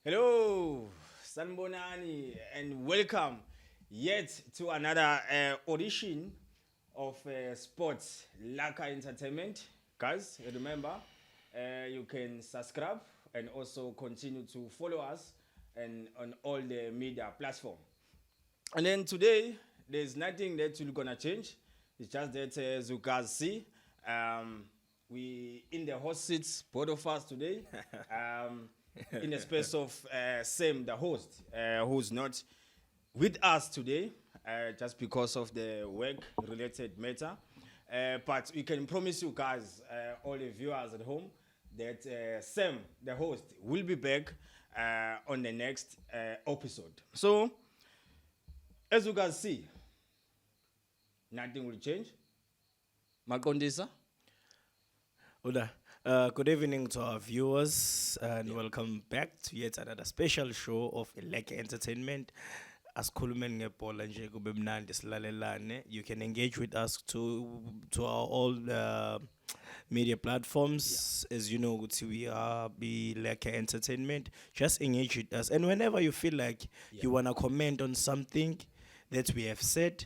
Hello, Sanbonani, and welcome yet to another audition of Sports Lekker Entertainment. Guys, remember, you can subscribe and also continue to follow us and on all the media platform. And then today, there's nothing that we're gonna change. It's just that, as you guys see, we in the hot seats, both of us today. In the space of Sam, the host, who's not with us today, just because of the work-related matter. But we can promise you guys, all the viewers at home, that Sam, the host, will be back on the next episode. So, as you guys see, nothing will change. Makondisa? Oda. Good evening to our viewers and welcome back to yet another special show of Lekker Entertainment. Asikhulumeni ngebhola nje kube mnandi silalelane. You can engage with us to our all media platforms. As you know, we are be Lekker Entertainment. Just engage with us, and whenever you feel like you wanna comment on something that we have said,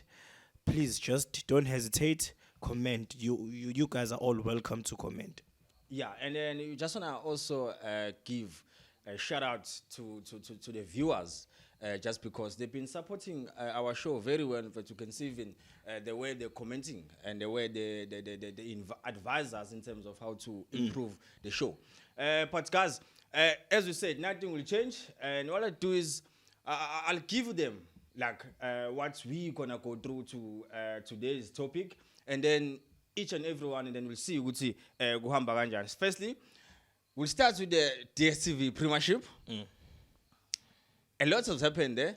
please just don't hesitate. Comment. You guys are all welcome to comment. Yeah, and then you just wanna also give a shout out to the viewers, just because they've been supporting our show very well. But you can see even the way they're commenting and the way they advise us in terms of how to improve the show. But guys, as we said, nothing will change, and all I do is I'll give them like what we gonna go through to today's topic, and then each and everyone, and then we'll see ukuthi kuhamba kanjani. Firstly, we'll start with the Dstv Premiership. A lot has happened there.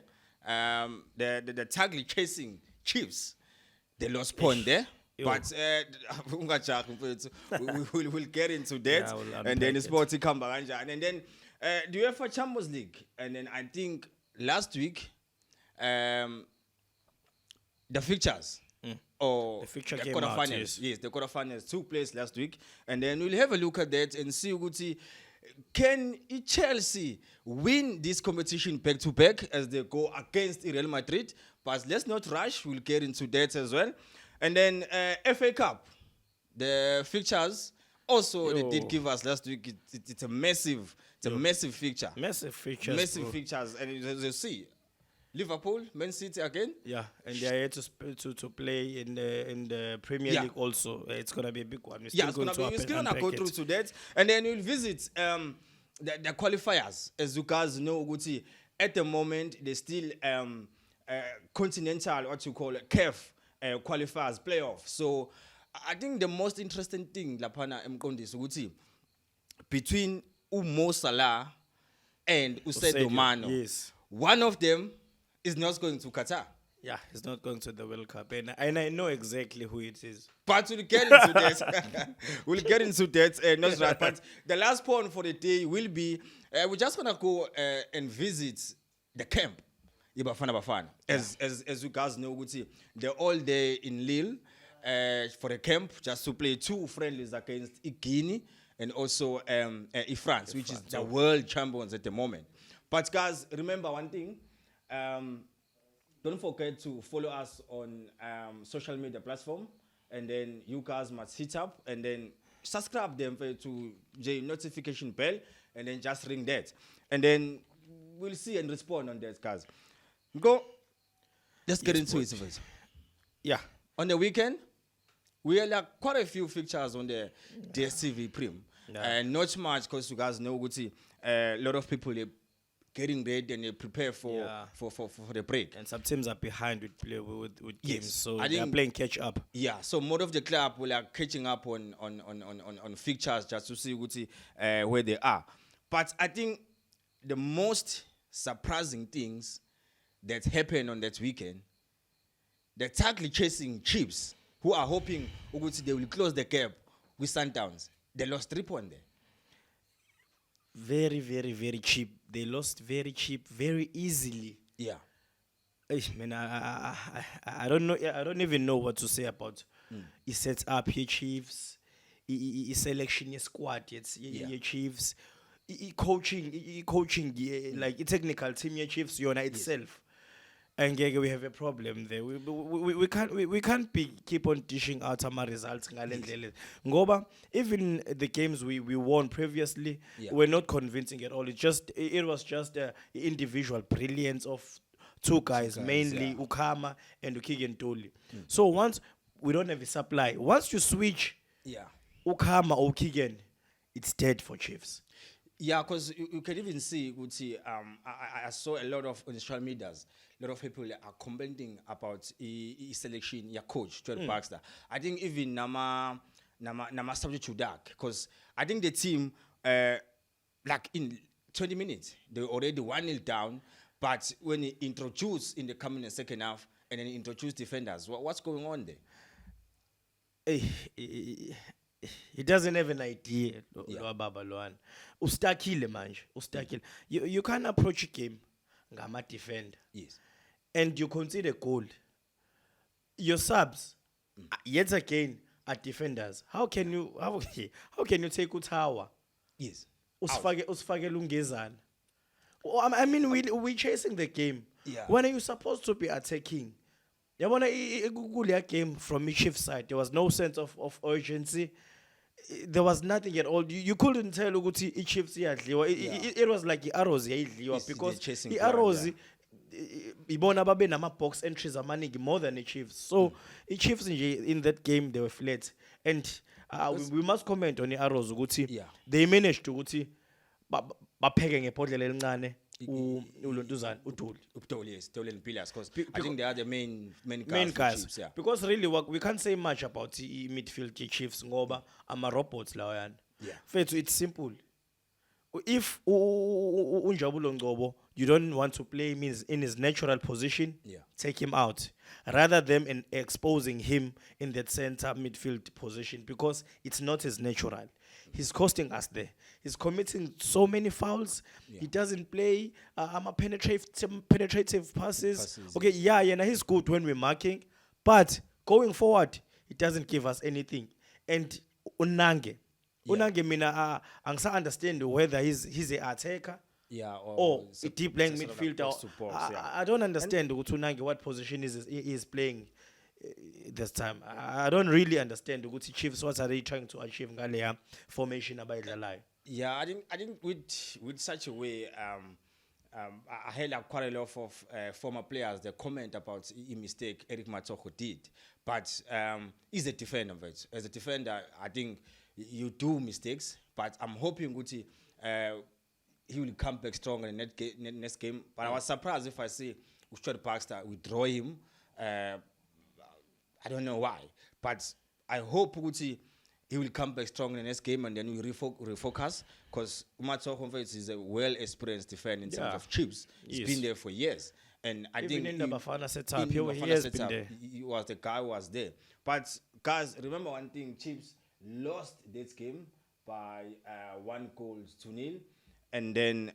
The tagly chasing Chiefs, they lost point there. But we'll get into that, and then the sporty kamba kanjani, and then the UEFA Champions League, and then I think last week the fixtures. Or the fixture the came quarterfinals. out, Yes, the quarterfinals took place last week, and then we'll have a look at that and see ukuthi can Chelsea win this competition back to back as they go against Real Madrid. But let's not rush. We'll get into that as well, and then FA Cup, the fixtures also they did give us last week. It's a massive fixture. Massive features, And as you see, Liverpool, Man City again. Yeah, and they are here to play in the Premier League also. It's gonna be a big one. We're still gonna go through to that, and then we'll visit the qualifiers. As you guys know, Guti, at the moment they still continental, what you call CAF qualifiers playoff. So I think the most interesting thing, Lapana Mkondi Guti, between Mo Salah and Usaid Mano, yes, one of them is not going to Qatar. Yeah, he's not going to the World Cup, and I know exactly who it is. But we'll get into that. We'll get into that. Not right. But the last point for the day will be we're just gonna go and visit the camp. Bafana. As you guys know, they're all there in Lille for the camp just to play two friendlies against Guinea and also France, which is the world champions at the moment. But guys, remember one thing. Don't forget to follow us on social media platform, and then you guys must hit up and then subscribe them to the notification bell, and then just ring that, and then we'll see and respond on that, guys. Go. Let's get into it first. Yeah. On the weekend, we had like quite a few fixtures on the Dstv Prem, and not much because you guys know a lot of people getting ready and they prepare for the break. And some teams are behind with games, so I they are playing catch up. Yeah, so more of the club will are catching up on fixtures just to see where they are. But I think the most surprising things that happened on that weekend, the tackle chasing Chiefs, who are hoping they will close the gap with Sundowns. They lost 3 points there. Very, very, very cheap. They lost very cheap, very easily. Yeah. Man, I don't know. I don't even know what to say about. He sets up here Chiefs. He selection your squad. It's your Chiefs. coaching like a technical team ye Chiefs yona itself. And we have a problem there. We can't keep on dishing out our results. Ngoba, even the games we won previously were not convincing at all. It was just individual brilliance of two guys, mainly Ukama and Ukigen Toli. So once we don't have a supply, once you switch Ukama or Ukigen, it's dead for Chiefs. Yeah, because you can even see, I saw a lot of on social medias, a lot of people are commenting about selection, your coach, Stuart Baxter. I think even nama subject to that, because I think the team, like in 20 minutes, they were already 1-0 down, but when he introduced in the coming second half, and then he introduced defenders, what's going on there? He doesn't have an idea. Ustakile manje. Ustakile. You can't approach a game ngama defender. Yes. And you consider goal. Your subs, yet again, are defenders. How can you take Utawa? Yes. Usfage lungezana. I mean, we're chasing the game. Yeah. When are you supposed to be attacking? Yabona game from the Chiefs side, there was no sense of urgency. There was nothing at all. You couldn't tell ukuthi Chiefs iyadliwa. It was like i-arrows yayidliwa because i-arrows ibona babe nama box entries amaningi more than the Chiefs. So the Chiefs in that game they were flat. And we must comment on the-arrows ukuthi they managed to ukuthi bapheke ngebhodlela elincane. Yes, pillars, because I think they are the main guys. Chiefs, because really we can't say much about the midfield Chiefs ngoba ama robots lawa yana. Fethu, it's simple. If Unjabulo Ngcobo, you don't want to play him in his natural position, take him out rather than exposing him in that center midfield position, because it's not his natural. He's costing us there. He's committing so many fouls. He doesn't play penetrative passes. Okay, he's good when we're marking, but going forward, he doesn't give us anything. And Unange mina angsa understand whether he's a attacker or a deep playing midfielder. I don't understand Unange what position is playing this time. I don't really understand the Chiefs. What are they trying to achieve? Formation about the lie. Yeah, I think with such a way, I heard quite a lot of former players they comment about a mistake Eric Matoko did, but he's a defender of it. As a defender, I think you do mistakes, but I'm hoping he will come back stronger in the next game. But I was surprised if I see Stuart Baxter withdraw him. I don't know why, but I hope he will come back strong in the next game and then we refocus, because Umatso is a well-experienced defender in terms of Chiefs. He's been there for years. And I think in the Bafana setup, he was the guy who was there. But guys, remember one thing, Chiefs lost this game by 1-0. And then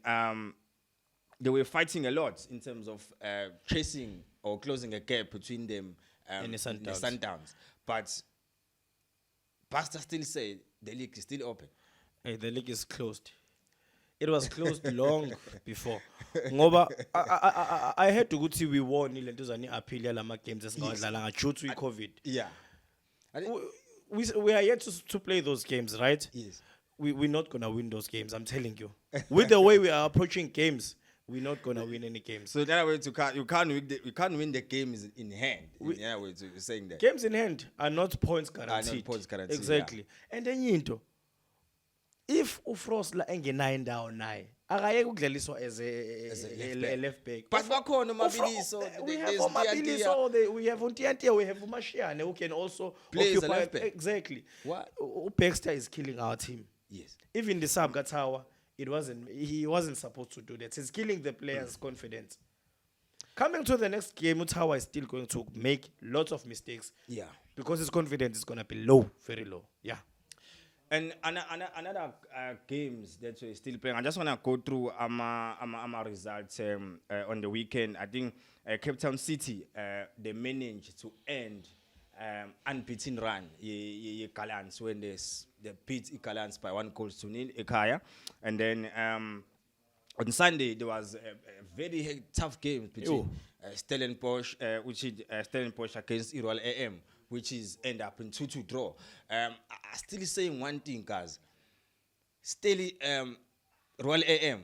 they were fighting a lot in terms of chasing or closing a gap between them and the Sundowns. But Pastor still said the league is still open. Hey, the league is closed. It was closed long before. Ngoba I had to go see we won ilentuzani appeal yalama games esingadlala due to COVID. Yeah. We are yet to play those games, right? Yes. We're not gonna win those games, I'm telling you. With the way we are approaching games, we're not gonna win any games. So in other words, you can't win the games in hand. In other words, you're saying that games in hand are not points guaranteed. Are not points guaranteed. Exactly. And then into if uFrost la engenayo ndawo naye akayeke ukudlaliswa as a left back. But bakhona Mabiliso, we have Mabiliso, we have Untiante, we have Mashiane who can also play occupy as a left back. Exactly. What? Baxter is killing our team. Yes. Even the sub Gatawa, he wasn't supposed to do that. He's killing the players' confidence. Coming to the next game, Utawa is still going to make lots of mistakes. Yeah. Because his confidence is going to be low, very low. Yeah. And another games that we're still playing. I just want to go through our results on the weekend. I think Cape Town City, they managed to end unbeaten run. Gallants when they they beat Icalians by 1-0 Ekaya. And then on Sunday, there was a very tough game between Stellenbosch, which is Stellenbosch against Irwal AM, which is end up in 2-2 draw. I still saying one thing, guys. Still, Royal AM,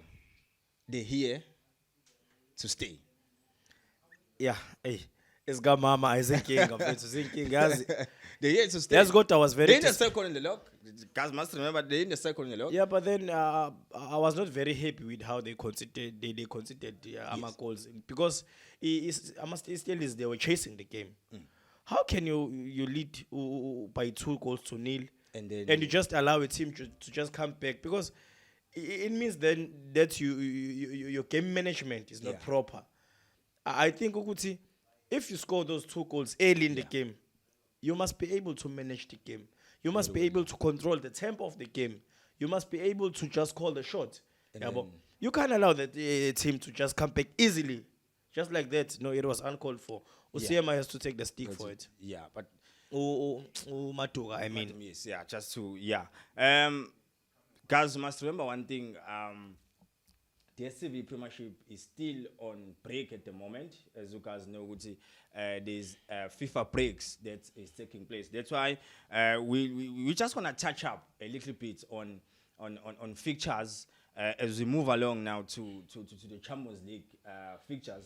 they're here to stay. Yeah, hey. It's got mama, I think, guys. They're here to stay. That's what I was very. They're in the second in the log. Guys must remember they're in the second in the log. Yeah, but then I was not very happy with how they conceded. They conceded Ama goals because they were chasing the game. How can you lead by 2-0 and you just allow a team to just come back? Because it means then that your game management is not proper. I think Ukuti, if you score those 2 goals early in the game, you must be able to manage the game. You must be able to control the tempo of the game. You must be able to just call the shot. You can't allow that team to just come back easily. Just like that. No, it was uncalled for. Usiema has to take the stick for it. Yeah, but Matuga, I mean. Yes, yeah, just to guys must remember one thing. Dstv Premiership is still on break at the moment. As you guys know, there's FIFA breaks that is taking place. That's why we just want to touch up a little bit on fixtures as we move along now to the Champions League fixtures.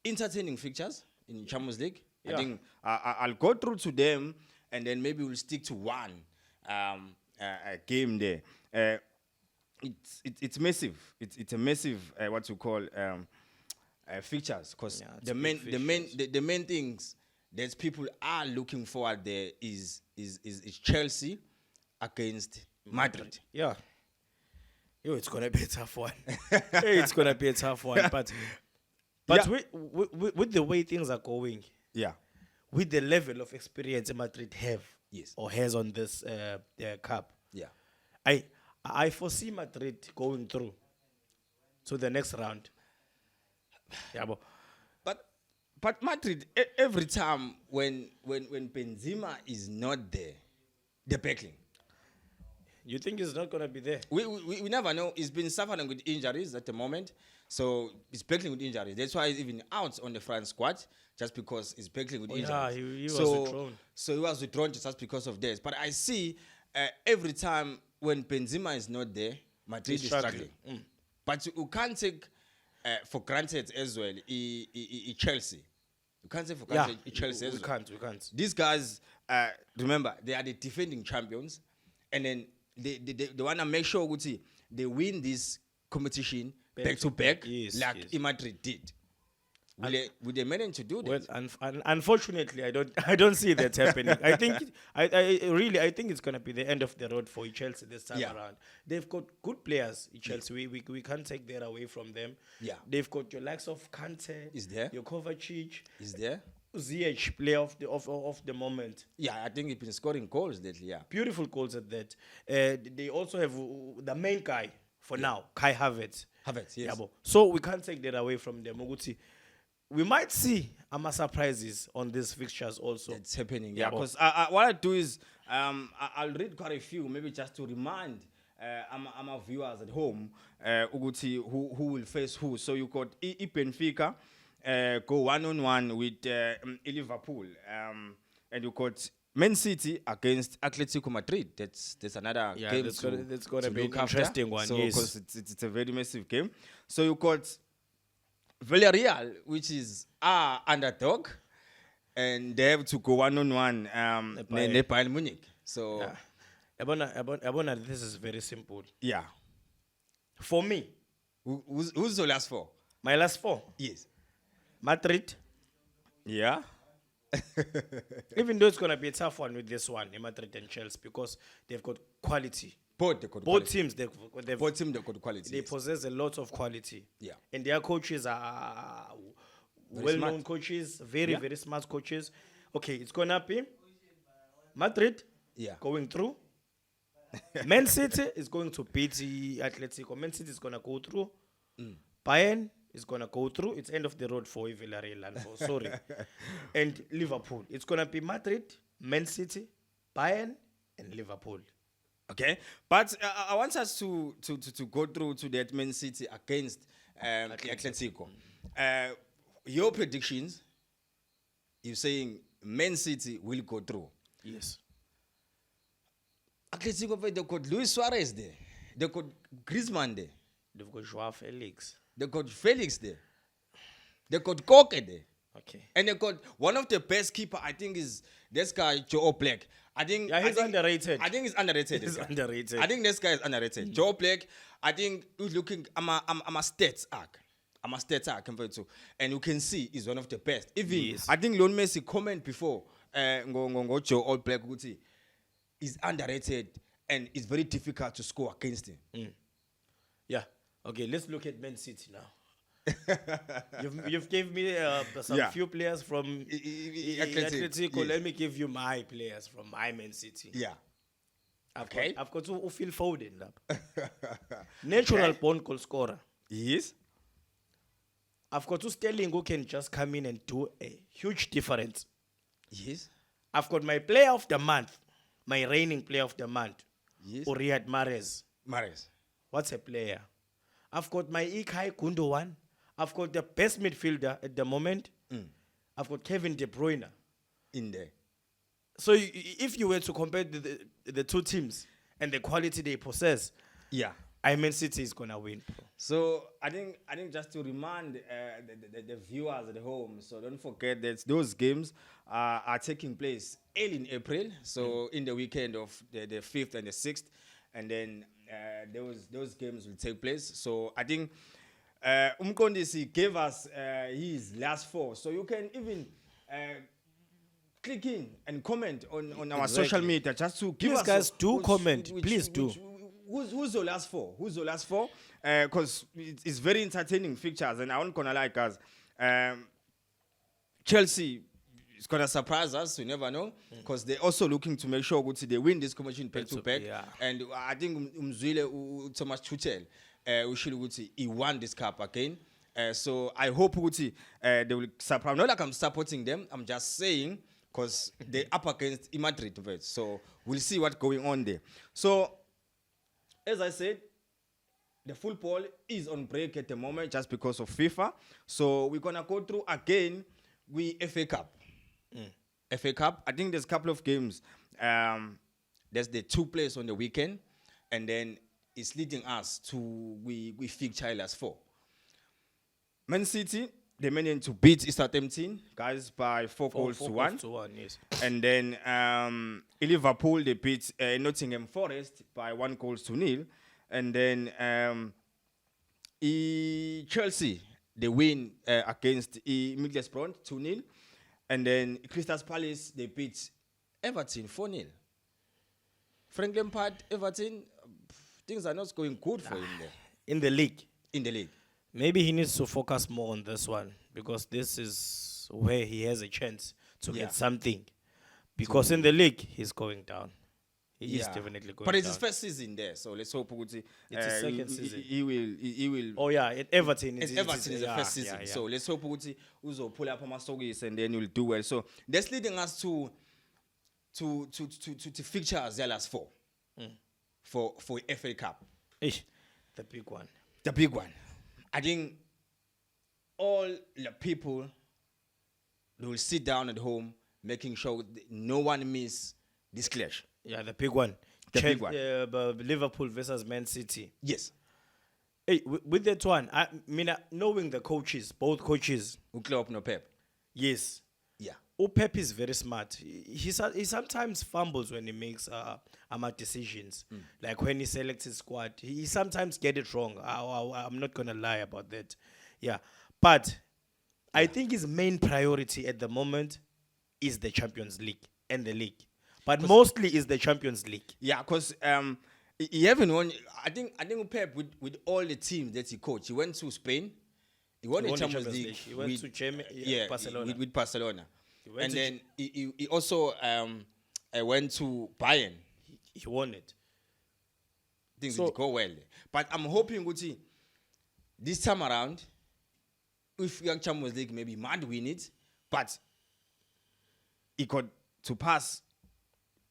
Entertaining fixtures in Champions League. I think I'll go through to them and then maybe we'll stick to one game there. It's massive. It's a massive what you call features because the main things that people are looking forward there is Chelsea against Madrid. Yeah. It's gonna be a tough one. It's gonna be a tough one, but with the way things are going, with the level of experience Madrid have or has on this cup, I foresee Madrid going through to the next round. But Madrid every time when Benzema is not there, they're battling. You think he's not gonna be there? We never know. He's been suffering with injuries at the moment, so he's battling with injuries. That's why he's even out on the front squad, just because he's battling with injuries. Yeah, he was withdrawn. So he was withdrawn just because of this. But I see every time when Benzema is not there, Madrid is struggling. But you can't take for granted as well Chelsea. You can't take for granted Chelsea as well. We can't. These guys, remember, they are the defending champions, and then they want to make sure they win this competition back to back, like Madrid did. Will they manage to do that? Well, unfortunately, I don't see that happening. I think I think it's gonna be the end of the road for Chelsea this time around. They've got good players. Chelsea, we can't take that away from them. Yeah, they've got your likes of Kante, is there? Your Kovacic, is there? Ziyech, player of the moment. Yeah, I think he's been scoring goals lately. Yeah, beautiful goals at that. They also have the main guy for now, Kai Havertz. Yes. So we can't take that away from them. We might see surprises on these fixtures also. It's happening, because what I do is I'll read quite a few, maybe just to remind our viewers at home who will face who. So you got Benfica go 1-on-1 with Liverpool, and you got Man City against Atletico Madrid. That's another game. That's got to be an interesting one. So because it's a very massive game. So you got Villarreal, which is our underdog, and they have to go 1-on-1 Bayern Munich. So, Abona, this is very simple. Yeah. For me, who's your last four? My last four? Yes. Madrid. Yeah. Even though it's going to be a tough one with this one, Madrid and Chelsea, because they've got quality. Both teams, they've got quality. They possess a lot of quality. Yeah. And their coaches are well-known coaches, very smart coaches. Okay, it's going to be Madrid going through. Man City is going to beat the Atletico. Man City is going to go through. Bayern is going to go through. It's end of the road for Villarreal. Sorry. And Liverpool. It's going to be Madrid, Man City, Bayern and Liverpool. Okay, but I want us to go through to that Man City against Atletico. Your predictions, you're saying Man City will go through. Yes. Atletico, they got Luis Suarez there. They got Griezmann there. They've got Joao Felix. They got Felix there. They got Koke there. Okay. And they got one of the best keeper, I think, is this guy, Joe Black. He's underrated. I think he's underrated. He's underrated. I think this guy is underrated. Joe Black, I think he's looking, I'm a stats arc. I'm a stats arc compared to. And you can see he's one of the best. Even, Yes. I think Lionel Messi comment before, go Joe Black, is underrated and it's very difficult to score against him. Yeah. Okay, let's look at Man City now. You've gave me some few players from Atletico. Yes. Let me give you my players from my Man City. Yeah. I've got to Phil Foden. Natural born goal scorer. Yes. I've got to Sterling who can just come in and do a huge difference. Yes. I've got my player of the month, my reigning player of the month, Yes. Riyad Mahrez. Mahrez. What's a player? I've got my Ilkay Gundogan. I've got the best midfielder at the moment. I've got Kevin De Bruyne. In there. So if you were to compare the two teams and the quality they possess, Yeah. I mean City is gonna win. So I think just to remind the viewers at home, so don't forget that those games are taking place early in April, so in the weekend of the 5th and the 6th, and then those games will take place. So I think Umkondisi gave us his last 4, so you can even click in and comment on our social media just to give Please, us guys, do comment. Please do. Who's your last 4? Who's your last 4? Because it's very entertaining fixtures, and I won't gonna lie, guys. Chelsea is gonna surprise us. You never know, because they're also looking to make sure they win this competition back to back. Yeah. And I think Umzwile Thomas Tuchel, we should he won this cup again. So I hope they will surprise. Not like I'm supporting them. I'm just saying because they're up against Madrid, so we'll see what's going on there. So. As I said, the football is on break at the moment just because of FIFA. So we're going to go through again with FA Cup. FA Cup, I think there's a couple of games. There's the 2 plays on the weekend. And then it's leading us to we fixture last 4. Man City, they managed to beat Southampton, guys, by 4 goals to 1. Yes. And then Liverpool, they beat Nottingham Forest by 1 goal to 0. And then Chelsea, they win against Middlesbrough 2-0. And then Crystal Palace, they beat Everton 4-0. Frank Lampard, Everton, things are not going good for him there. In the league. In the league. Maybe he needs to focus more on this one because this is where he has a chance to get something. Because in the league, he's going down. He is definitely going down. But it's his first season there, so let's hope it's his second season. He will. Oh yeah, at Everton. Everton is the first season, so let's hope Uzo pull up on my sogis and then he'll do well. So that's leading us to fixture as well as 4 for FA Cup. The big one. The big one. I think all the people will sit down at home, making sure no one miss this clash. Yeah, the big one. Big one. Liverpool versus Man City. Yes. Hey, with that one, I mean, knowing the coaches, both coaches. Klopp no Pep. Yes. Yeah. Pep is very smart. He sometimes fumbles when he makes decisions. Like when he selects his squad, he sometimes get it wrong. I'm not gonna lie about that. Yeah, but I think his main priority at the moment is the Champions League and the league, but mostly is the Champions League. Yeah, because he haven't won. I think Pep with all the teams that he coached, he went to Spain. He won the Champions League. He went to Germany, Barcelona. With Barcelona. And then he also went to Bayern. He won it. Things didn't go well. But I'm hoping this time around, if Young Champions League maybe might win it, but he got to pass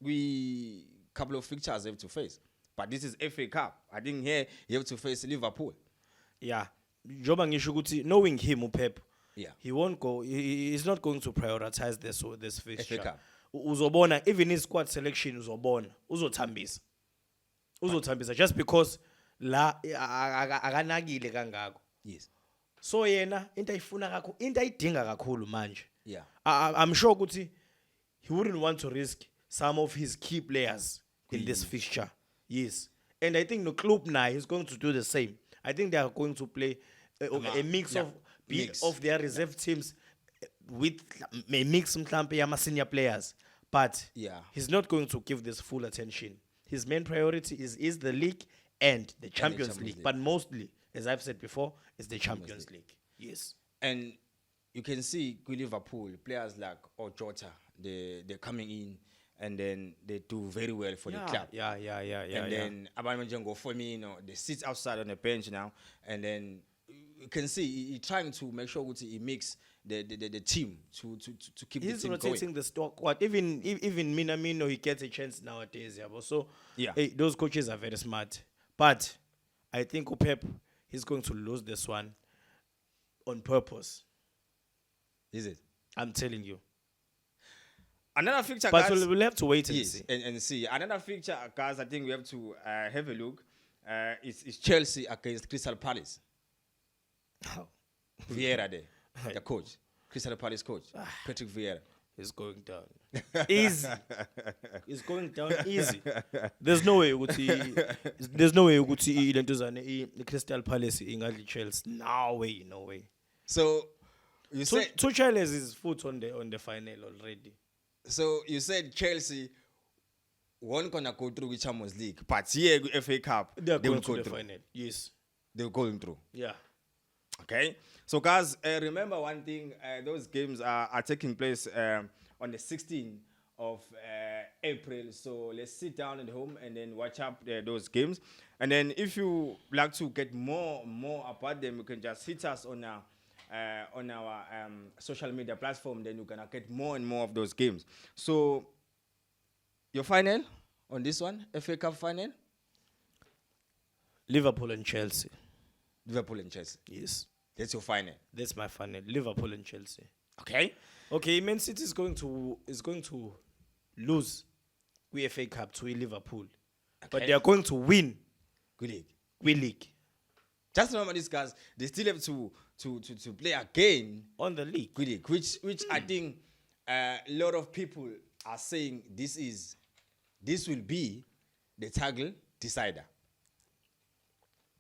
we couple of fixtures have to face. But this is FA Cup. I think here you have to face Liverpool. Yeah. Njoba ngisho ukuthi knowing him uPep. Yeah. He won't go. He's not going to prioritize this fixture. FA Cup. Uzobona even his squad selection uzobona. Uzothambisa. Uzothambisa just because la akanakile kangako. Yes. So yena into ayifuna kakhulu, into ayidinga kakhulu manje. Yeah. I'm sure ukuthi he wouldn't want to risk some of his key players in this fixture. Yes. And I think the club now is going to do the same. I think they are going to play a mix of their reserve teams with a mix mhlampe yama senior players. But he's not going to give this full attention. His main priority is the league and the Champions League. But mostly, as I've said before, is the Champions League. Yes. And you can see with Liverpool, players like Jota, they're coming in and then they do very well for the club. Yeah. And then Aubameyang for me, they sit outside on the bench now, and then you can see he's trying to make sure he makes the team to keep the team going. He's rotating the stock. Even Minamino, he gets a chance nowadays. So those coaches are very smart. But I think Pep is going to lose this one on purpose. Is it? I'm telling you. Another fixture, but guys, we'll have to wait and see. And see. Another fixture, guys, I think we have to have a look. It's Chelsea against Crystal Palace. Oh. Vieira there, the coach. Crystal Palace coach, Patrick Vieira. He's going down. Easy. He's going down easy. There's no way you could see the Crystal Palace in Chelsea. No way. So you said Tuchel has his foot on the final already. So you said Chelsea won't gonna go through with Champions League, but here FA Cup they will go go to the through. final. Yes, they're going through. Yeah. Okay. So guys, remember one thing: those games are taking place on the 16th of April. So let's sit down at home and then watch up those games. And then if you like to get more about them, you can just hit us on our social media platform. Then you're gonna get more and more of those games. So your final on this one, FA Cup final? Liverpool and Chelsea. Liverpool and Chelsea. Yes. That's your final. That's my final. Liverpool and Chelsea. Okay. Man City is going to lose the FA Cup to Liverpool. Okay. But they are going to win Good league. Just remember these guys, they still have to play again on the league. Good league, which I think a lot of people are saying this will be the title decider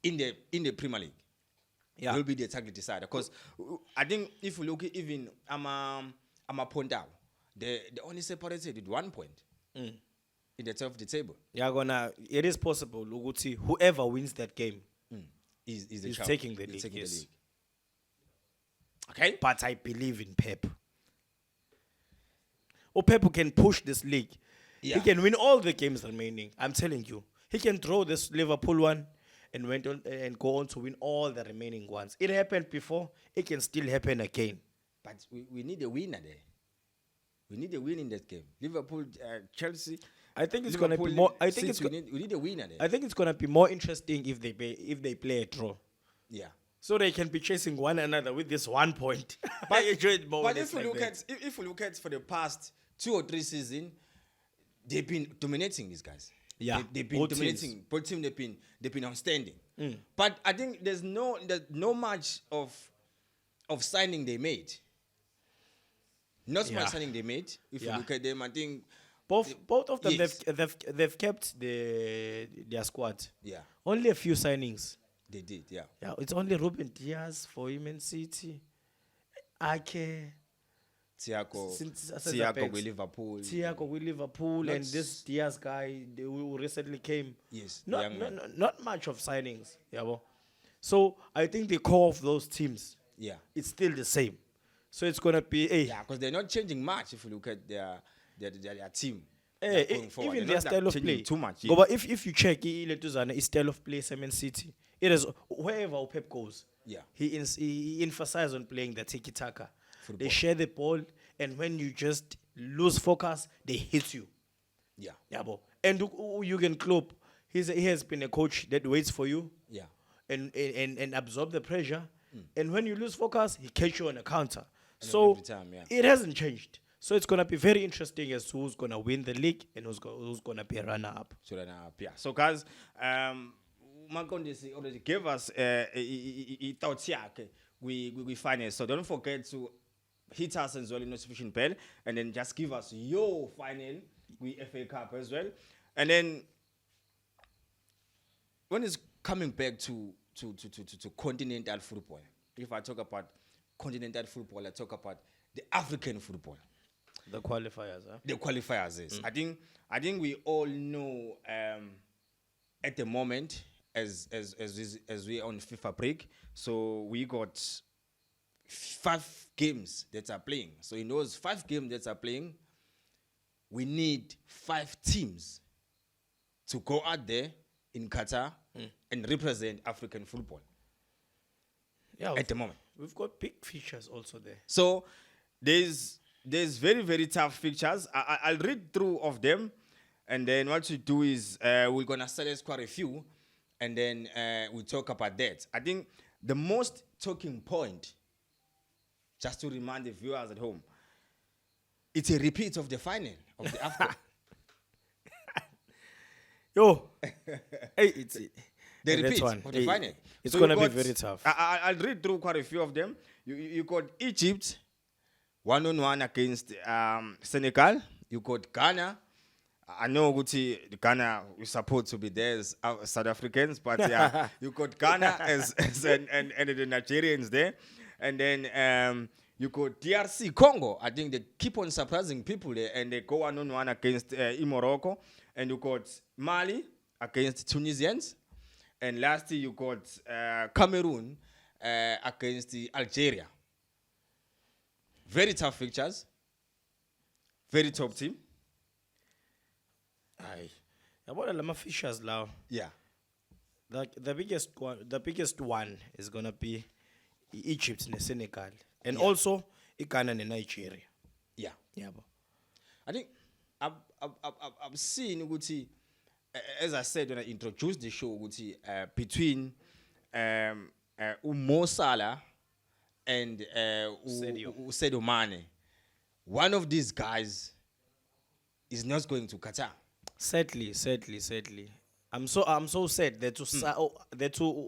in the Premier League. Yeah, it will be the title decider because I think if you look at even I'm a point out, they only separated with 1 point in the top of the table. Yeah, it is possible. Whoever wins that game is taking the league. The league. Okay, but I believe in Pep. Pep can push this league. Yeah. He can win all the games remaining. I'm telling you, he can throw this Liverpool one and went on and go on to win all the remaining ones. It happened before. It can still happen again. But we need a winner there. We need a win in that game. Liverpool, Chelsea. I think it's gonna be more. I think we need a winner there. I think it's gonna be more interesting if they play a draw. Yeah. So they can be chasing one another with this 1 point. But if you look at for the past 2 or 3 seasons, they've been dominating these guys. Yeah, they've been dominating. Both teams they've been outstanding. But I think there's no much of signing they made. Not much signing they made. If you look at them, I think both of them they've kept their squad. Yeah, only a few signings. They did. Yeah. Yeah, it's only Ruben Diaz for Man City. Ake. Thiago with Liverpool. And this Diaz guy who recently came. Yes. Not much of signings. Yeah, so I think the core of those teams, it's still the same. So it's gonna be because they're not changing much if you look at their team. Even their style of play too much. But if you check his style of play, Man City, it is wherever Pep goes. Yeah. He emphasizes on playing the tiki-taka. They share the ball, and when you just lose focus, they hit you. Yeah. Yabo. And Jurgen Klopp, he has been a coach that waits for you Yeah. and absorb the pressure. And when you lose focus, he catch you on a counter. And So every time, yeah. it hasn't changed. So it's gonna be very interesting as to who's gonna win the league and who's gonna be a runner up. So then, yeah. So guys, Makondisi already gave us thoughts here. We finance. So don't forget to hit us as well in notification bell, and then just give us your final with FA Cup as well. And then when it's coming back to continental football, if I talk about continental football, I talk about the African football. The qualifiers, huh? The qualifiers is. I think we all know at the moment as we on FIFA break, so we got 5 games that are playing. So in those 5 games that are playing, we need 5 teams to go out there in Qatar and represent African football. Yeah, at the moment. We've got big features also there. So there's very, very tough fixtures. I'll read through of them, and then what we do is we're gonna select quite a few, and then we'll talk about that. I think the most talking point, just to remind the viewers at home, it's a repeat of the final of the AFCON. Yo, hey, it's The repeat of the final. It's So gonna you be got- very tough. I'll read through quite a few of them. You got Egypt 1-1 against Senegal. You got Ghana. I know Guti Ghana is supposed to be there as South Africans, but yeah, you got Ghana as and the Nigerians there, and then you got DRC Congo. I think they keep on surprising people there, and they go 1-1 against Morocco, and you got Mali against Tunisians, and lastly you got Cameroon against the Algeria. Very tough fixtures. Very top team. Aye. About the features now. Yeah. The biggest one is gonna be Egypt and Senegal, and also Ghana and Nigeria. Yeah. Yeah, bro. I think I've seen Uguti, as I said when I introduced the show, Uguti, between Mo Salah and Sadio Mane. One of these guys is not going to Qatar. Sadly. I'm so sad that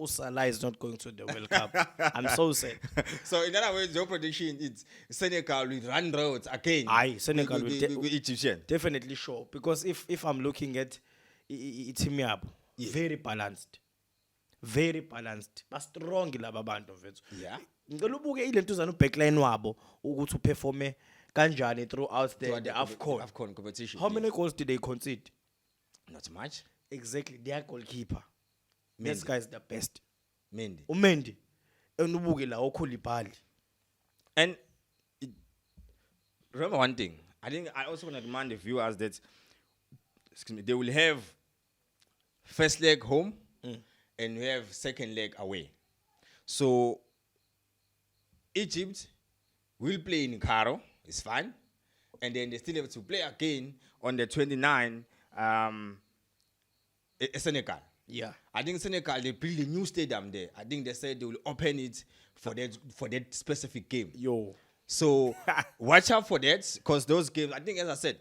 Salah is not going to the World Cup. I'm so sad. So in other words, your prediction is Senegal will run roads again. Aye, Senegal will with Egyptian. definitely sure, because if I'm looking at team up, very balanced, but strong laba bantu mfethu. Yeah. Ngicela ubuke ile nto zanu backline wabo ukuthi uperforme kanjani throughout the AFCON. AFCON competition. How many goals did they concede? Not much. Exactly, their goalkeeper. This Mendy. guy is the best. Mendy. Umendi. And ubuke la okhulipali. And remember one thing. I think I also want to remind the viewers that they will have first leg home and we have second leg away. So Egypt will play in Cairo. It's fine. And then they still have to play again on the 29 Senegal. Yeah. I think Senegal, they build a new stadium there. I think they said they will open it for that specific game. Yo. So watch out for that, because those games, I think, as I said,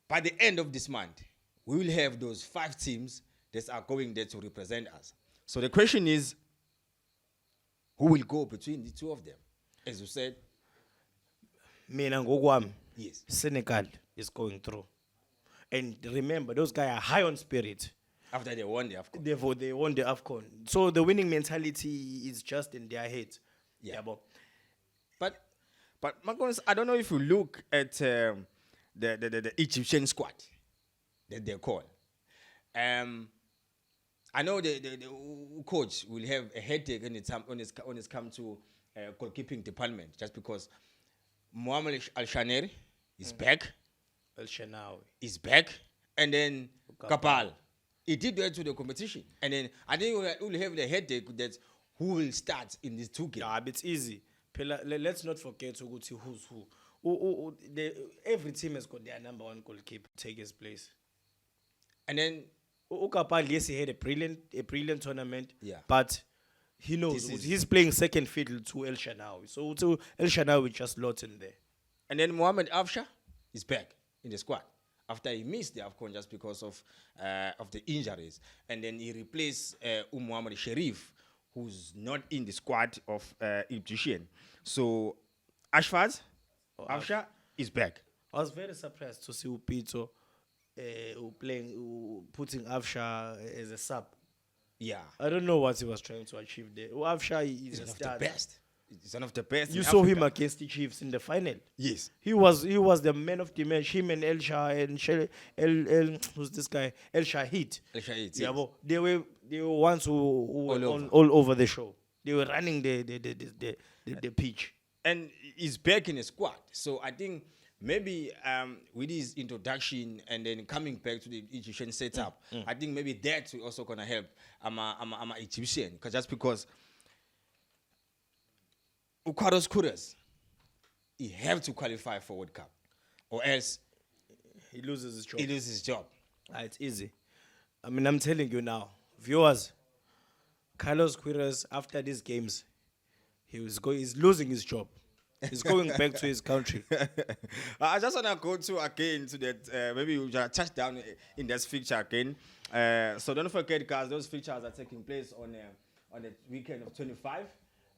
by the end of this month, we will have those 5 teams that are going there to represent us. So the question is, who will go between the two of them? As you said, Mina ngokwami, yes. Senegal is going through. And remember, those guys are high on spirit. After they won the AFCON. They won the AFCON. So the winning mentality is just in their head. Yeah. But But Marcos, I don't know if you look at the Egyptian squad that they call. I know the coach will have a headache when it's come to goalkeeping department, just because Mohamed Al-Shaneri is back. El Shenawi. Is back, and then Kapal. He did well to the competition, and then I think we'll have the headache that who will start in these 2 games. Yeah, but it's easy. Let's not forget ukuthi who's who. Every team has got their number one goalkeeper take his place. And then Ukapal, yes, he had a brilliant tournament. Yeah. But he knows he's playing second fiddle to El Shanawi. So to El Shanawi just lots in there. And then Mohamed Afsha is back in the squad after he missed the AFCON just because of the injuries. And then he replaced Mohamed Sharif, who's not in the squad of Egyptian. So Afsha is back. I was very surprised to see Upito putting Afsha as a sub. Yeah. I don't know what he was trying to achieve there. Afsha is He's one of the best. He's one of the best. You saw him against the Chiefs in the final. Yes. He was the man of the match. Him and El Shah and who's this guy? El Shahid. El Shahid. Yeah, Yes. but they were ones who were all over the show. They were running the pitch. And he's back in the squad. So I think maybe with his introduction and then coming back to the Egyptian setup, I think maybe that will also gonna help I'm Egyptian. Just because Ukwaros Kuras, he have to qualify for World Cup, or else He loses his job. he loses his job. It's easy. I mean, I'm telling you now, viewers, Carlos Queiroz, after these games, he's losing his job. He's going back to his country. I just want to go to again to that. Maybe we'll just touch down in this fixture again. So don't forget, guys, those fixtures are taking place on the weekend of 25.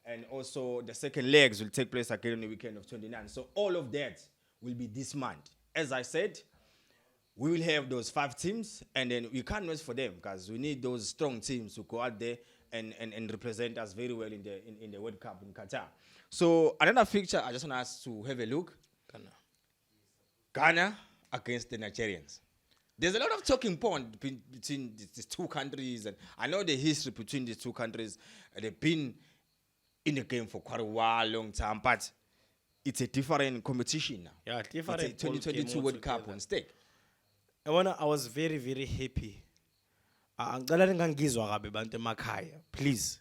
And also the second legs will take place again on the weekend of 29. So all of that will be this month. As I said, we will have those 5 teams, and then we can't wait for them because we need those strong teams to go out there and represent us very well in the World Cup in Qatar. So another fixture, I just want us to have a look. Ghana against the Nigerians. There's a lot of talking point between these two countries, and I know the history between these two countries. They've been in the game for quite a while, long time, but it's a different competition now. Yeah, different. It's a 2022 World Cup on stake. I was very, very happy. Please.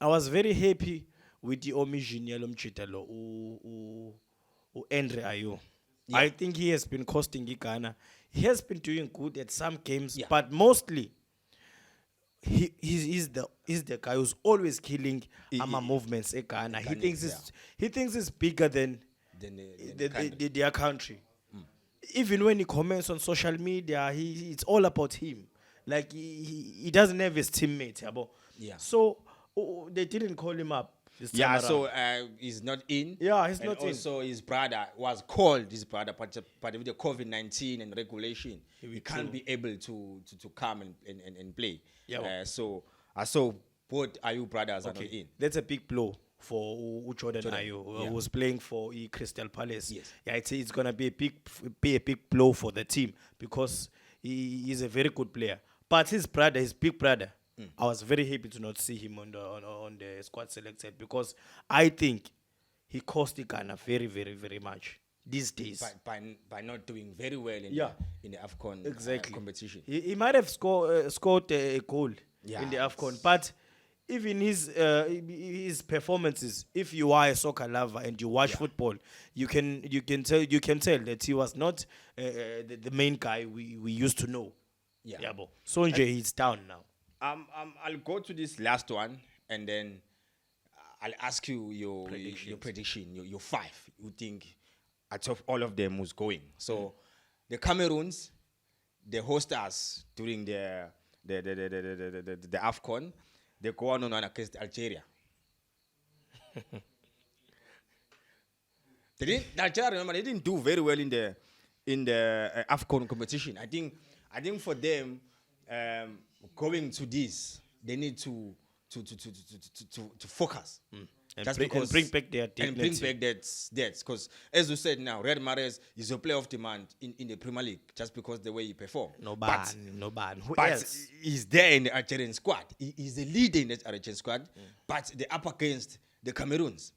I was very happy with the omission yalomchitelo Andre Ayew. Yeah. I think he has been costing Ghana. He has been doing good at some games, Yeah. but mostly he's the guy who's always killing movements in Ghana. He thinks it's bigger than their country. Even when he comments on social media, it's all about him. Like he doesn't have his teammates. Yeah. So they didn't call him up. Yeah, so he's not in. Yeah, he's and not in. Also, his brother was called. His brother, but with the COVID-19 and regulation, he can't be able to come and play. Yeah. So I saw both Ayew brothers are not in. That's a big blow for Jordan Ayew, who's playing for Crystal Palace. Yes. Yeah, it's gonna be a big blow for the team because he is a very good player. But his big brother, I was very happy to not see him on the squad selected because I think he cost Ghana very, very, very much these days. By not doing very well in the AFCON competition. He might have scored a goal in the AFCON, but even his performances, if you are a soccer lover and you watch football, you can tell that he was not the main guy we used to know. Yeah, but Sonje, he's down now. I'll go to this last one, and then I'll ask you your prediction, your 5. You think out of all of them who's going? So the Cameroons, they host us during the AFCON. They go on against Algeria. Algeria, remember, they didn't do very well in the AFCON competition. I think for them, going to this, they need to focus. And bring back their dignity. And bring back that. Because as you said now, Riyad Mahrez is a player of demand in the Premier League just because the way he performed. No ban. Who but else? He's there in the Algerian squad. He's the leader in the Algerian squad, but they're up against the Cameroons.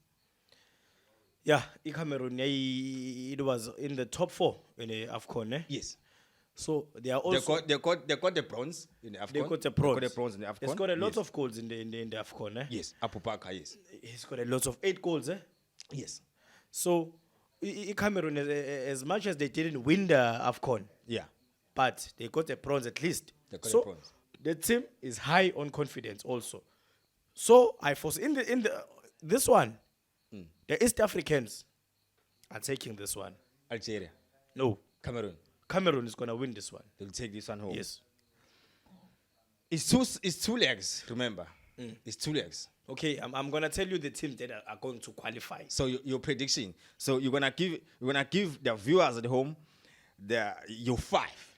Yeah, Cameroon, it was in the top 4 in the AFCON. Yes. So they are also they got the bronze in the AFCON. They got the bronze in the AFCON. He's got a lot of goals in the AFCON. Yes, Apupaka, yes. He's got a lot of 8 goals. Yes. So Cameroon, as much as they didn't win the AFCON, Yeah. but they got a bronze at least. They got a So bronze. the team is high on confidence also. So I foresee in the this one, the East Africans are taking this one. Algeria. No, Cameroon. Cameroon is gonna win this one. They'll take this one home. Yes. It's two legs, remember. It's two legs. Okay, I'm gonna tell you the teams that are going to qualify. So your prediction. So you're gonna give the viewers at home your five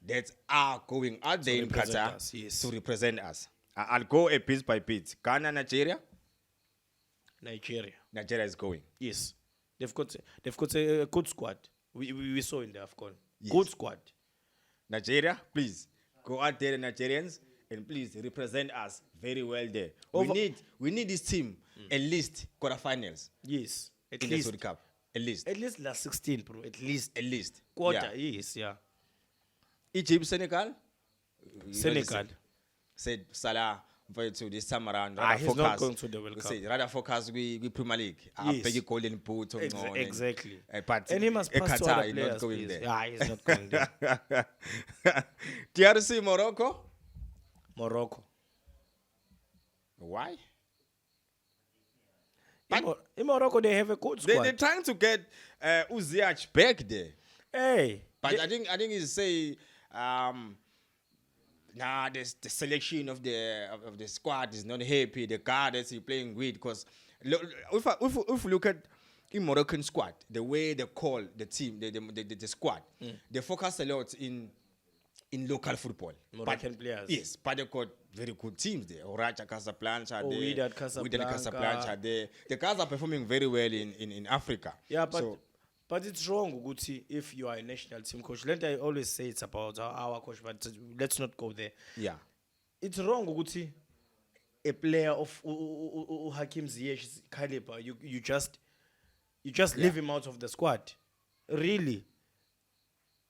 that are going out there in represent Qatar us, yes. to represent us. I'll go a piece by piece. Ghana, Nigeria. Nigeria. Nigeria is going. Yes. They've got a good squad. We saw in the AFCON. Yes. Good squad. Nigeria, please go out there, Nigerians, and please represent us very well there. We need this team at least quarterfinals Yes. At in the least World Cup. At least. At least last 16, bro. At least. Quarter, Yeah. yes, yeah. Egypt, Senegal. Senegal. Said Salah to this time around. He's not going to the World Cup. Rather focus with Premier League. Yes. Peggy Golden Boot. Exactly. But And he must pass to Qatar other is players, not going please. there. Yeah, he's not going there. DRC, Morocco. Morocco. Why? In Morocco, they have a good squad. They're trying to get Uziach back there. Hey. But I think it's say the selection of the squad is not happy. The guy that he's playing with, because if we look at the Moroccan squad, the way they call the team, the squad, they focus a lot in local football. Moroccan players. Yes, but they got very good teams there. Oracha Casablanca there. Wydad Casablanca there. The guys are performing very well in Africa. Yeah, but it's wrong, Uguti, if you are a national team coach. Let I always say it's about our coach, but let's not go there. Yeah. It's wrong, Uguti. A player of Hakim Ziyech's caliber, you just leave him out of the squad. Really.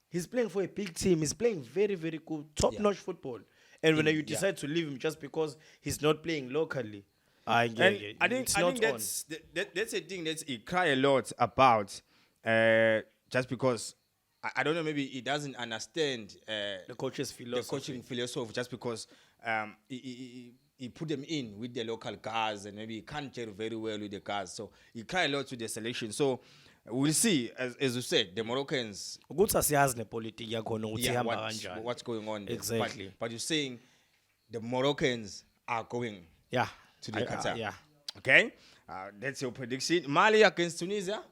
He's playing for a big team. He's playing very, very good, top-notch football. And when you decide to leave him just because he's not playing locally, I think that's a thing that he cry a lot about. Just because I don't know, maybe he doesn't understand the coach's philosophy. The coaching philosophy, just because he put them in with the local guys, and maybe he can't gel very well with the guys. So he cry a lot with the selection. So we'll see, as you said, the Moroccans. What's going on there. Exactly. But you're saying the Moroccans are going to the Qatar. Yeah. Okay? That's your prediction. Mali against Tunisia?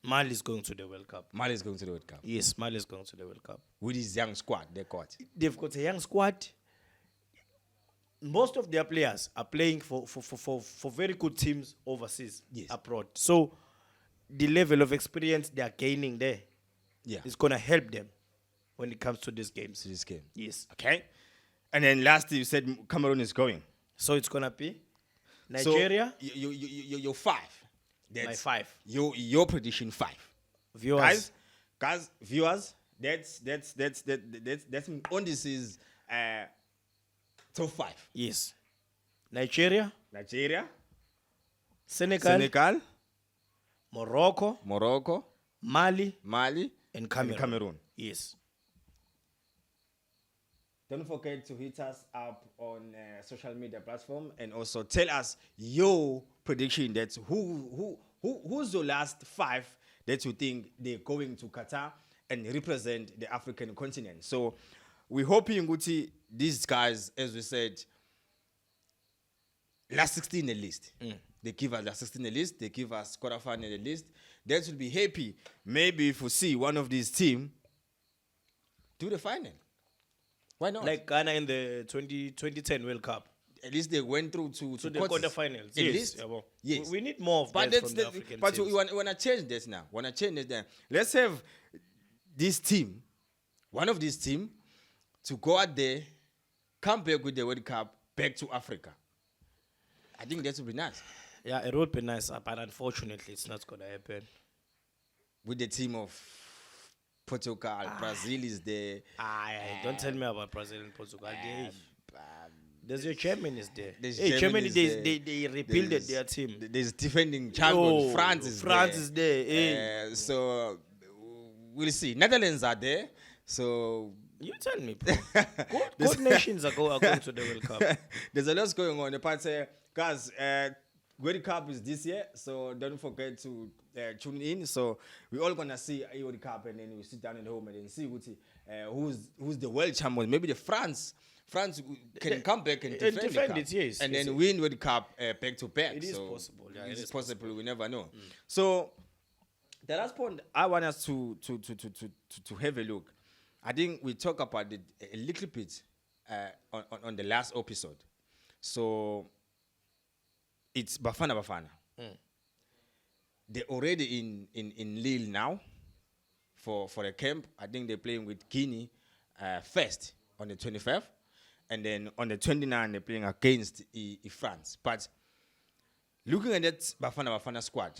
Mali is going to the World Cup. Mali is going to the World Cup. Yes, Mali is going to the World Cup. With his young squad, they've got a young squad. Most of their players are playing for very good teams overseas, abroad. So the level of experience they are gaining there is going to help them when it comes to these games. Yes. Okay. And then lastly, you said Cameroon is going. So it's going to be Nigeria. So you're five. My five. Your prediction 5. Viewers. Guys, viewers, that's on this is top 5. Yes. Nigeria. Senegal. Morocco. Mali. And Cameroon. Yes. Don't forget to hit us up on social media platform, and also tell us your prediction. That's who's your last 5 that you think they're going to Qatar and represent the African continent. So we hope Nguti, these guys, as we said, last 16 at least. They give us last 16 at least. They give us quarterfinal at least. That will be happy. Maybe if we see one of these teams do the final. Why not? Like Ghana in the 2010 World Cup. At least they went through to the quarterfinals. At least. Yes. We need more of that from the African but teams. we want to change this now. Let's have this team, one of these teams, to go out there, come back with the World Cup, back to Africa. I think that would be nice. Yeah, it would be nice, but unfortunately, it's not going to happen. With the team of Portugal, Brazil is there. Don't tell me about Brazil and Portugal. There's your Germany is there. There's Hey, Germany, Germany is there. they rebuilt their team. There's defending champion. France is there. Hey. So we'll see. Netherlands are there. So You tell me, bro. Good nations are going to the World Cup. there's a lot going on. The part guys, World Cup is this year, so don't forget to tune in. So we're all gonna see a World Cup, and then we sit down at home and then see who's the world champion. Maybe the France can come back and defend the cup, it, yes. and then win World Cup back to back. It is possible. Yeah, it is possible. We never know. So the last point I want us to have a look. I think we talk about it a little bit on the last episode. So it's Bafana. They're already in Lille now for a camp. I think they're playing with Guinea first on the 25th. And then on the 29th, they're playing against France. But looking at that Bafana squad,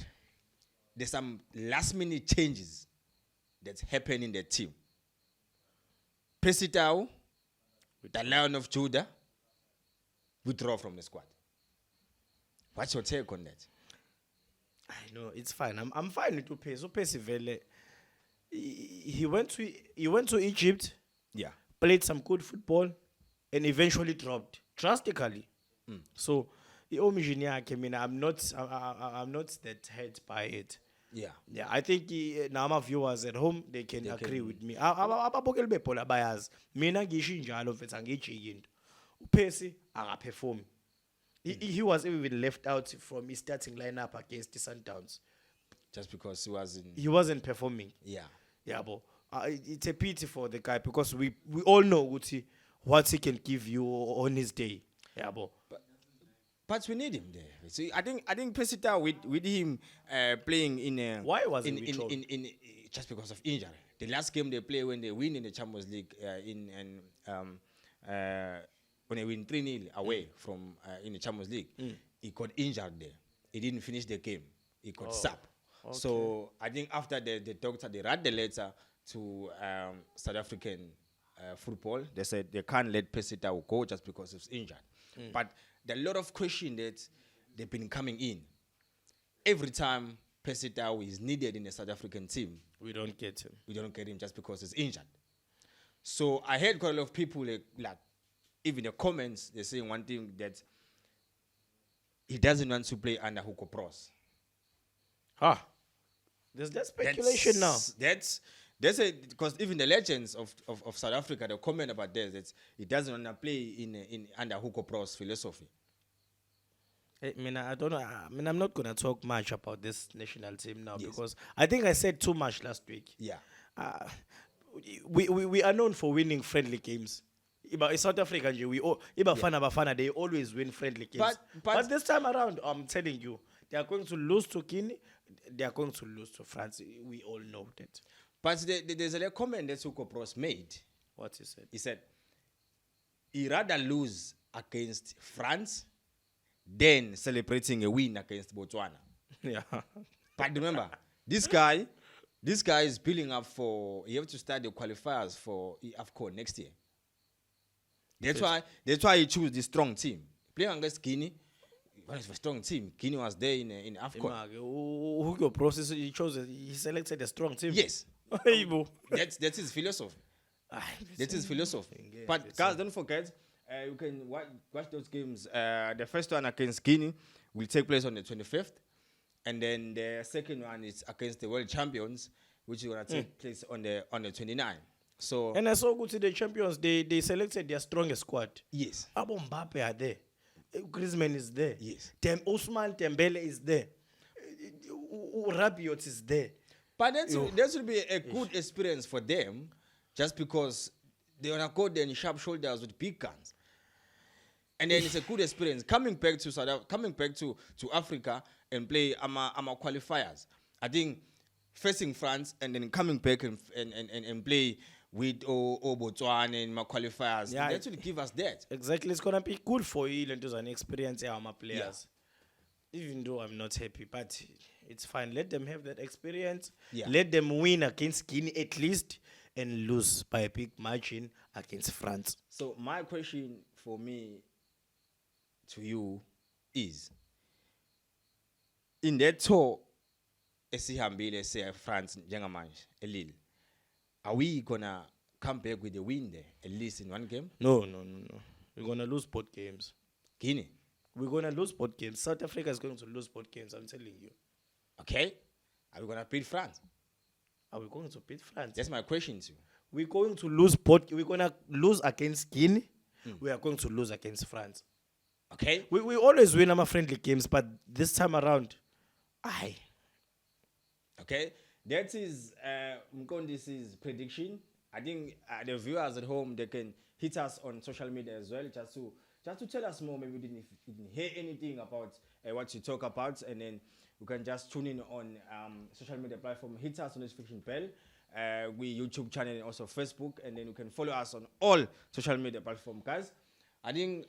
there's some last-minute changes that's happening in the team. Pesitao, the Lion of Judah, withdraw from the squad. What's your take on that? I know it's fine. I'm fine with Upesi. Upesi Vele. He went to Egypt. Yeah. Played some good football, and eventually dropped drastically. So, I'm not that hurt by it. Yeah. Yeah, I think now my viewers at home they can agree with me. Ababukeli bebhola bayazi. Mina ngisho njalo mfethu angijiki into. Upesi akaperform. He was even left out from his starting lineup against the Sundowns. Just because he wasn't performing. Yeah. Yeah, but it's a pity for the guy because we all know what he can give you on his day. Yeah, but we need him there. See, I think Pesita with him playing in why wasn't he in just because of injury. The last game they play when they win in the Champions League when they win 3-0 away from in the Champions League, he got injured there. He didn't finish the game. He got sap. Okay. So I think after the doctor, they read the letter to South African football. They said they can't let Pesita go just because he's injured. But there are a lot of questions that they've been coming in. Every time Pesita is needed in the South African team, we don't get him. We don't get him just because he's injured. So I heard quite a lot of people, like even the comments, they're saying one thing that he doesn't want to play under Hugo Bros. There's that speculation now. That's it, because even the legends of South Africa, they comment about this, that he doesn't want to play in under Hugo Bros philosophy. I don't know. I'm not going to talk much about this national team now because I think I said too much last week. Yeah. We are known for winning friendly games. In South Africa, Bafana, they always win friendly games. But this time around, I'm telling you, they are going to lose to Guinea. They are going to lose to France. We all know that. But there's a comment that Hugo Bros made. What he said? He said, he'd rather lose against France than celebrating a win against Botswana. Yeah. But remember, this guy is building up you have to start the qualifiers for AFCON next year. That's why he chose the strong team. Playing against Guinea, well, it's a strong team. Guinea was there in AFCON. Hugo Bros, he selected a strong team. Yes. That's his philosophy. That's his philosophy. But guys, don't forget, you can watch those games. The first one against Guinea will take place on the 25th. And then the second one is against the world champions, which is going to take place on the 29th. So, and I saw good to the champions, they selected their strongest squad. Yes. Abo Mbappe are there. Griezmann is there. Yes. Ousmane Dembele is there. Rabiot is there. But that should be a good experience for them, just because they want to go there in sharp shoulders with big guns. And then it's a good experience coming back to Africa and play our qualifiers. I think facing France and then coming back and play with Botswana and my qualifiers. Yeah, that will give us that. Exactly. It's gonna be good for you and to an experience our players. Yeah. Even though I'm not happy, but it's fine. Let them have that experience. Yeah. Let them win against Guinea at least and lose by a big margin against France. So my question for me to you is, in that tour esihambile siya France njengamanje eLille, are we gonna come back with a win there, at least in one game? No. We're gonna lose both games. Guinea. We're gonna lose both games. South Africa is going to lose both games. I'm telling you. Okay. Are we gonna beat France? Are we going to beat France? That's my question to you. We're going to lose both. We're gonna lose against Guinea. We are going to lose against France. Okay. We always win our friendly games, but this time around, aye. Okay. That is Mkondisi's prediction. I think the viewers at home, they can hit us on social media as well, just to tell us more. Maybe we didn't hear anything about what you talk about, and then you can just tune in on social media platform. Hit us on the notification bell. We YouTube channel and also Facebook, and then you can follow us on all social media platforms, guys. I think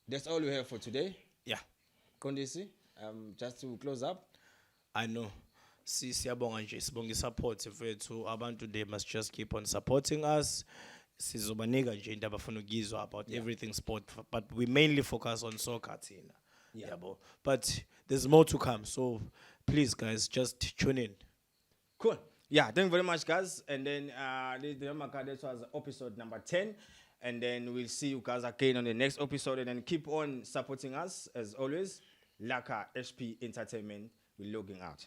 that's all we have for today. Yeah. Kondisi, just to close up. I know. Siyabonga nje sibonga support mfethu abantu they must just keep on supporting us. Sizobanika nje into abafuna ukuzwa about everything sport, but we mainly focus on soccer thina. Yabo. But there's more to come, so please guys just tune in. Cool. Yeah, thank you very much, guys. And then this was episode number 10. And then we'll see you guys again on the next episode. And then keep on supporting us as always. Lekker HP Entertainment. We're logging out.